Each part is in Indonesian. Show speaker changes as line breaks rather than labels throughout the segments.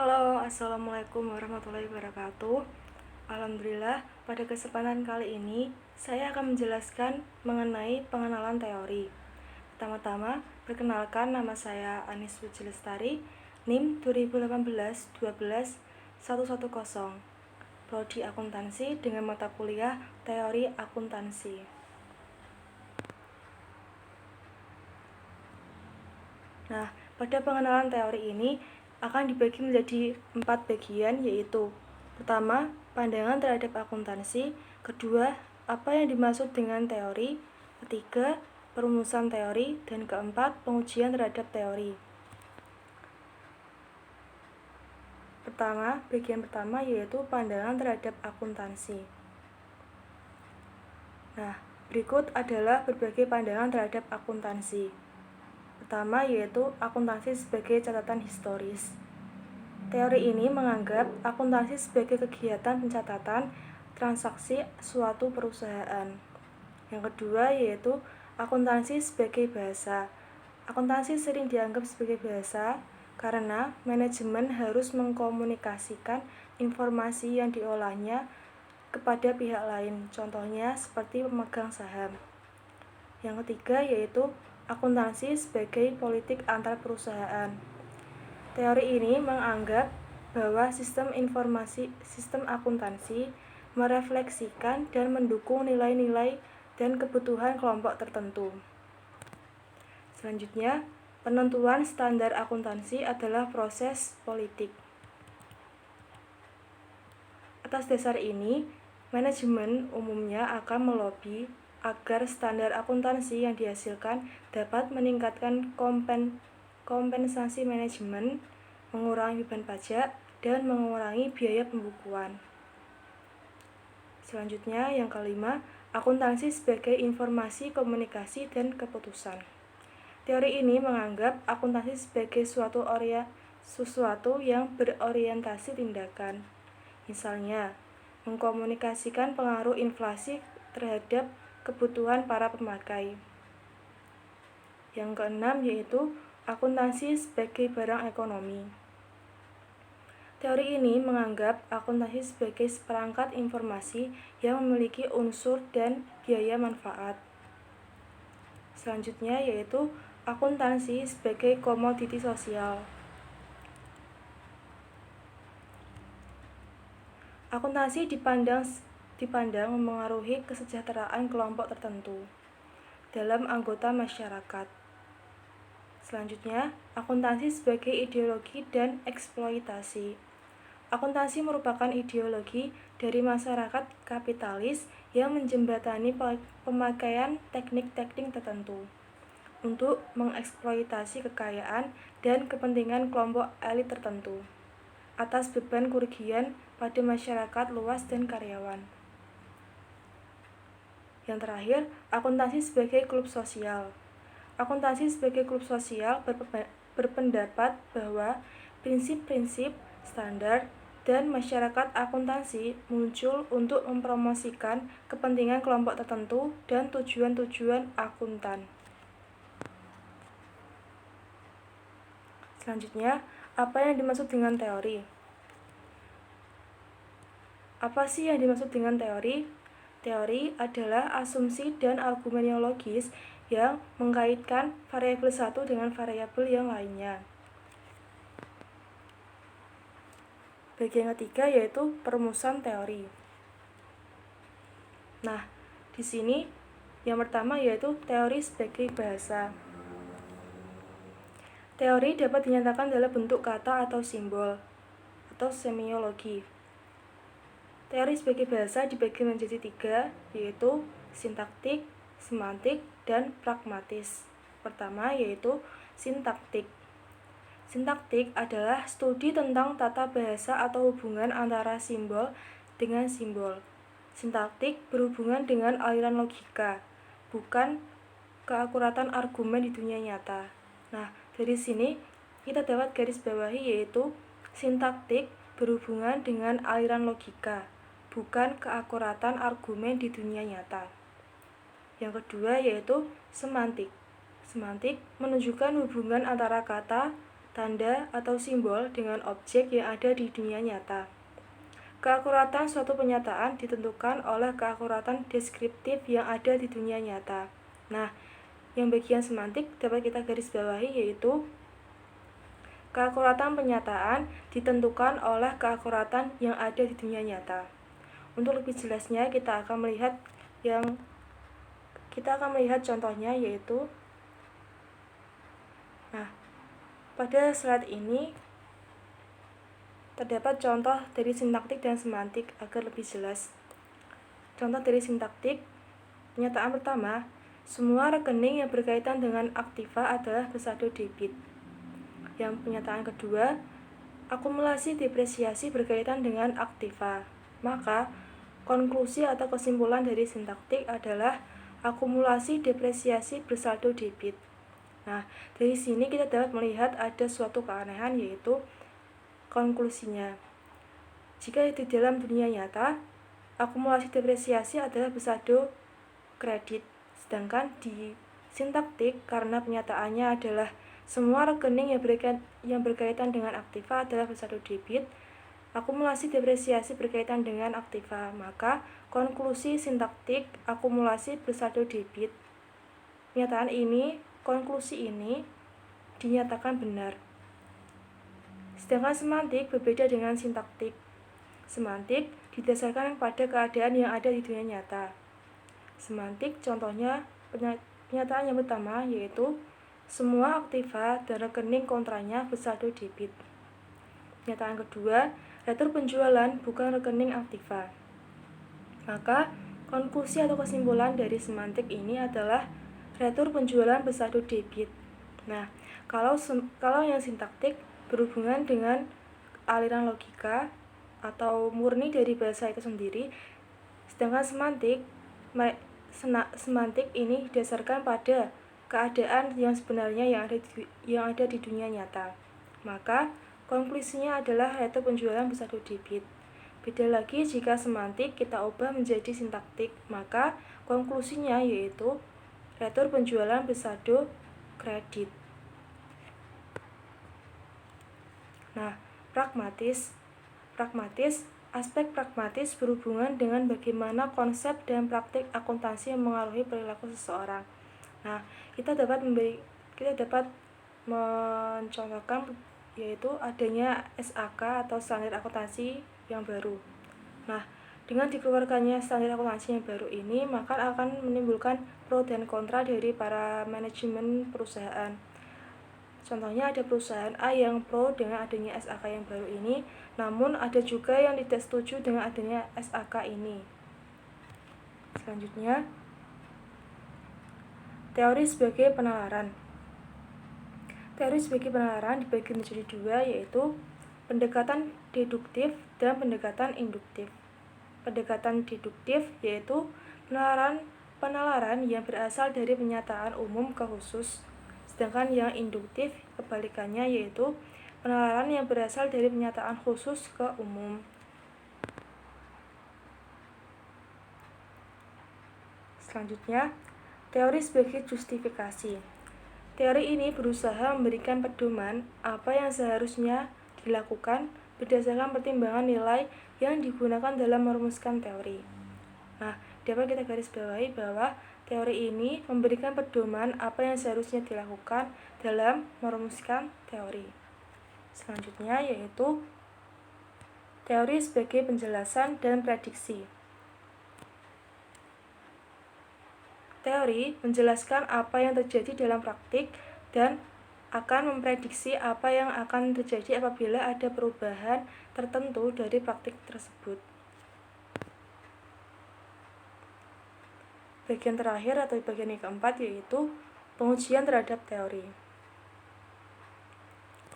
Halo, Assalamualaikum warahmatullahi wabarakatuh. Alhamdulillah, pada kesempatan kali ini saya akan menjelaskan mengenai pengenalan teori. Pertama-tama, perkenalkan, nama saya Anis Puji Lestari, NIM 2018-12-110, Prodi Akuntansi dengan mata kuliah Teori Akuntansi. Nah, pada pengenalan teori ini akan dibagi menjadi 4 bagian, yaitu pertama, pandangan terhadap akuntansi, kedua, apa yang dimaksud dengan teori, ketiga, perumusan teori, dan keempat, pengujian terhadap teori. Bagian pertama yaitu pandangan terhadap akuntansi. Nah, berikut adalah berbagai pandangan terhadap akuntansi. Pertama yaitu akuntansi sebagai catatan historis. Teori ini menganggap akuntansi sebagai kegiatan pencatatan transaksi suatu perusahaan. Yang kedua yaitu akuntansi sebagai bahasa. Akuntansi sering dianggap sebagai bahasa karena manajemen harus mengkomunikasikan informasi yang diolahnya kepada pihak lain, contohnya seperti pemegang saham. Yang ketiga yaitu akuntansi sebagai politik antar perusahaan. Teori ini menganggap bahwa sistem akuntansi merefleksikan dan mendukung nilai-nilai dan kebutuhan kelompok tertentu. Selanjutnya, penentuan standar akuntansi adalah proses politik. Atas dasar ini, manajemen umumnya akan melobi agar standar akuntansi yang dihasilkan dapat meningkatkan kompensasi manajemen, mengurangi beban pajak, dan mengurangi biaya pembukuan. Selanjutnya, yang kelima, akuntansi sebagai informasi, komunikasi, dan keputusan. Teori ini menganggap akuntansi sebagai sesuatu yang berorientasi tindakan. Misalnya, mengkomunikasikan pengaruh inflasi terhadap kebutuhan para pemakai. Yang keenam yaitu akuntansi sebagai barang ekonomi. Teori ini menganggap akuntansi sebagai seperangkat informasi yang memiliki unsur dan biaya manfaat. Selanjutnya yaitu akuntansi sebagai komoditi sosial. Akuntansi dipandang memengaruhi kesejahteraan kelompok tertentu dalam anggota masyarakat. Selanjutnya, akuntansi sebagai ideologi dan eksploitasi. Akuntansi merupakan ideologi dari masyarakat kapitalis yang menjembatani pemakaian teknik-teknik tertentu untuk mengeksploitasi kekayaan dan kepentingan kelompok elit tertentu atas beban kerugian pada masyarakat luas dan karyawan. Yang terakhir, akuntansi sebagai klub sosial. Akuntansi sebagai klub sosial berpendapat bahwa prinsip-prinsip, standar, dan masyarakat akuntansi muncul untuk mempromosikan kepentingan kelompok tertentu dan tujuan-tujuan akuntan. Selanjutnya, apa yang dimaksud dengan teori? Apa sih yang dimaksud dengan teori? Teori adalah asumsi dan argumen yang logis yang mengkaitkan variabel satu dengan variabel yang lainnya. Bagian ketiga yaitu perumusan teori. Nah, di sini yang pertama yaitu teori sebagai bahasa. Teori dapat dinyatakan dalam bentuk kata atau simbol atau semiologi. Teori sebagai bahasa dibagi menjadi 3, yaitu sintaktik, semantik, dan pragmatis. Pertama yaitu sintaktik. Sintaktik adalah studi tentang tata bahasa atau hubungan antara simbol dengan simbol. Sintaktik berhubungan dengan aliran logika, bukan keakuratan argumen di dunia nyata. Nah, dari sini kita dapat garis bawahi yaitu sintaktik berhubungan dengan aliran logika, bukan keakuratan argumen di dunia nyata. Yang kedua yaitu semantik. Semantik menunjukkan hubungan antara kata, tanda, atau simbol dengan objek yang ada di dunia nyata. Keakuratan suatu penyataan ditentukan oleh keakuratan deskriptif yang ada di dunia nyata. Nah, yang bagian semantik dapat kita garis bawahi yaitu keakuratan penyataan ditentukan oleh keakuratan yang ada di dunia nyata. Untuk lebih jelasnya kita akan melihat contohnya yaitu pada slide ini terdapat contoh dari sintaktik dan semantik agar lebih jelas. Contoh dari sintaktik, pernyataan pertama, semua rekening yang berkaitan dengan aktiva adalah bersaldo debit. Yang pernyataan kedua, akumulasi depresiasi berkaitan dengan aktiva. Maka, konklusi atau kesimpulan dari sintaktik adalah akumulasi depresiasi bersaldo debit. Nah, dari sini kita dapat melihat ada suatu keanehan yaitu konklusinya. Jika di dalam dunia nyata, akumulasi depresiasi adalah bersaldo kredit. Sedangkan di sintaktik, karena penyataannya adalah semua rekening yang berkaitan dengan aktiva adalah bersaldo debit, akumulasi depresiasi berkaitan dengan aktiva, maka konklusi sintaktik akumulasi bersaldo debit. Konklusi ini dinyatakan benar. Sedangkan semantik berbeda dengan sintaktik. Semantik didasarkan pada keadaan yang ada di dunia nyata. Semantik contohnya pernyataan yang pertama yaitu semua aktiva dan rekening kontranya bersaldo debit. Pernyataan kedua, retur penjualan bukan rekening aktiva. Maka konklusi atau kesimpulan dari semantik ini adalah retur penjualan bersaldo debit. Nah, kalau yang sintaktik berhubungan dengan aliran logika atau murni dari bahasa itu sendiri, sedangkan semantik ini didasarkan pada keadaan yang sebenarnya yang ada di dunia nyata. Maka konklusinya adalah retur penjualan bersaldo debit. Beda lagi jika semantik kita ubah menjadi sintaktik, maka konklusinya yaitu retur penjualan bersaldo kredit. Nah, aspek pragmatis berhubungan dengan bagaimana konsep dan praktik akuntansi yang mengaruhi perilaku seseorang. Nah, kita dapat mencontohkan yaitu adanya SAK atau standar akuntansi yang baru. Nah, dengan dikeluarkannya standar akuntansi yang baru ini, maka akan menimbulkan pro dan kontra dari para manajemen perusahaan. Contohnya ada perusahaan A yang pro dengan adanya SAK yang baru ini, namun ada juga yang tidak setuju dengan adanya SAK ini. Selanjutnya, teori sebagai penalaran. Teori sebagai penalaran dibagi menjadi dua, yaitu pendekatan deduktif dan pendekatan induktif. Pendekatan deduktif yaitu penalaran yang berasal dari penyataan umum ke khusus. Sedangkan yang induktif kebalikannya yaitu penalaran yang berasal dari penyataan khusus ke umum. Selanjutnya, teori sebagai justifikasi. Teori ini berusaha memberikan pedoman apa yang seharusnya dilakukan berdasarkan pertimbangan nilai yang digunakan dalam merumuskan teori. Nah, dapat kita garis bawahi bahwa teori ini memberikan pedoman apa yang seharusnya dilakukan dalam merumuskan teori. Selanjutnya yaitu teori sebagai penjelasan dan prediksi. Teori menjelaskan apa yang terjadi dalam praktik dan akan memprediksi apa yang akan terjadi apabila ada perubahan tertentu dari praktik tersebut. Bagian terakhir atau bagian yang keempat yaitu pengujian terhadap teori.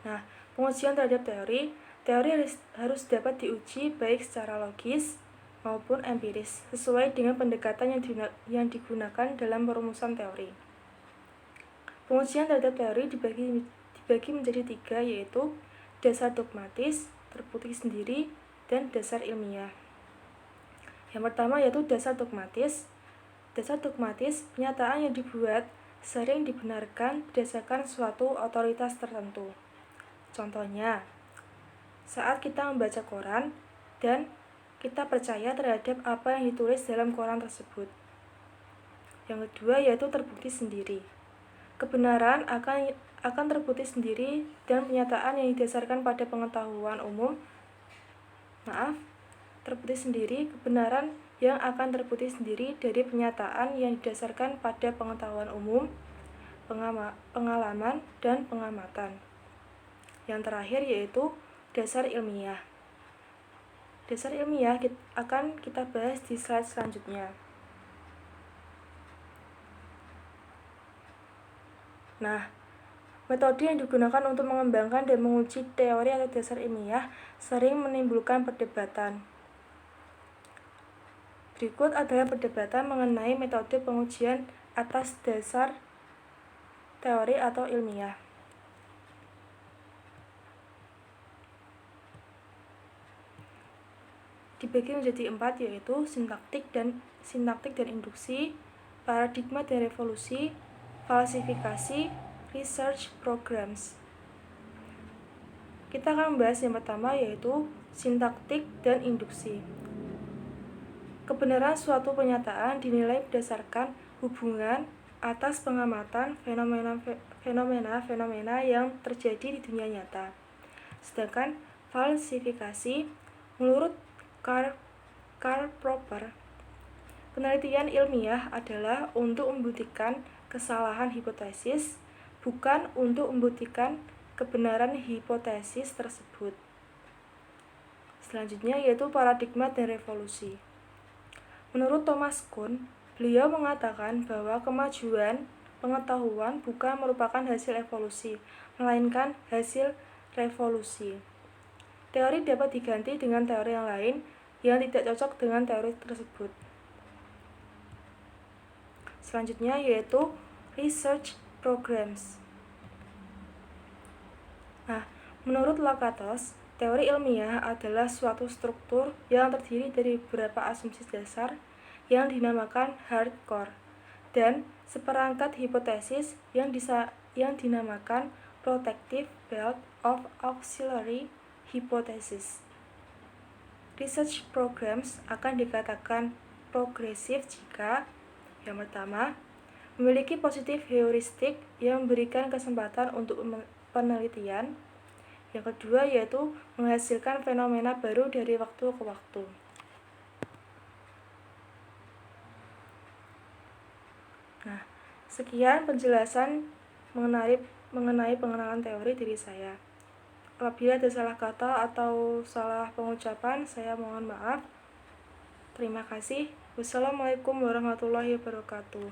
Nah, pengujian terhadap teori harus dapat diuji baik secara logis maupun empiris sesuai dengan pendekatan yang digunakan dalam perumusan teori. Pengujian terhadap teori dibagi menjadi tiga, yaitu dasar dogmatis, terbukti sendiri, dan dasar ilmiah. Yang pertama yaitu dasar dogmatis. Dasar dogmatis, pernyataan yang dibuat sering dibenarkan berdasarkan suatu otoritas tertentu. Contohnya, saat kita membaca koran dan kita percaya terhadap apa yang ditulis dalam koran tersebut. Yang kedua yaitu terbukti sendiri. Kebenaran akan terbukti sendiri dan pernyataan yang didasarkan pada pengetahuan umum. Terbukti sendiri, kebenaran yang akan terbukti sendiri dari pernyataan yang didasarkan pada pengetahuan umum, pengalaman, dan pengamatan. Yang terakhir yaitu dasar ilmiah. Dasar ilmiah akan kita bahas di slide selanjutnya. Nah, metode yang digunakan untuk mengembangkan dan menguji teori atau dasar ilmiah sering menimbulkan perdebatan. Berikut adalah perdebatan mengenai metode pengujian atas dasar teori atau ilmiah. Dibagi menjadi 4 yaitu sintaktik dan induksi, paradigma dan revolusi, falsifikasi, research programs. Kita akan membahas yang pertama yaitu sintaktik dan induksi. Kebenaran suatu pernyataan dinilai berdasarkan hubungan atas pengamatan fenomena-fenomena yang terjadi di dunia nyata. Sedangkan falsifikasi, menurut Karl Popper, penelitian ilmiah adalah untuk membuktikan kesalahan hipotesis, bukan untuk membuktikan kebenaran hipotesis tersebut. Selanjutnya yaitu paradigma dan revolusi. Menurut Thomas Kuhn, beliau mengatakan bahwa kemajuan pengetahuan bukan merupakan hasil evolusi, melainkan hasil revolusi. Teori dapat diganti dengan teori yang lain yang tidak cocok dengan teori tersebut. Selanjutnya yaitu research programs. Menurut Lakatos, teori ilmiah adalah suatu struktur yang terdiri dari beberapa asumsi dasar yang dinamakan hardcore dan seperangkat hipotesis yang dinamakan protective belt of auxiliary hypothesis. Research programs akan dikatakan progresif jika yang pertama, memiliki positif heuristik yang memberikan kesempatan untuk penelitian. Yang kedua yaitu menghasilkan fenomena baru dari waktu ke waktu. Nah, sekian penjelasan mengenai pengenalan teori diri saya. Apabila ada salah kata atau salah pengucapan, saya mohon maaf. Terima kasih. Wassalamualaikum warahmatullahi wabarakatuh.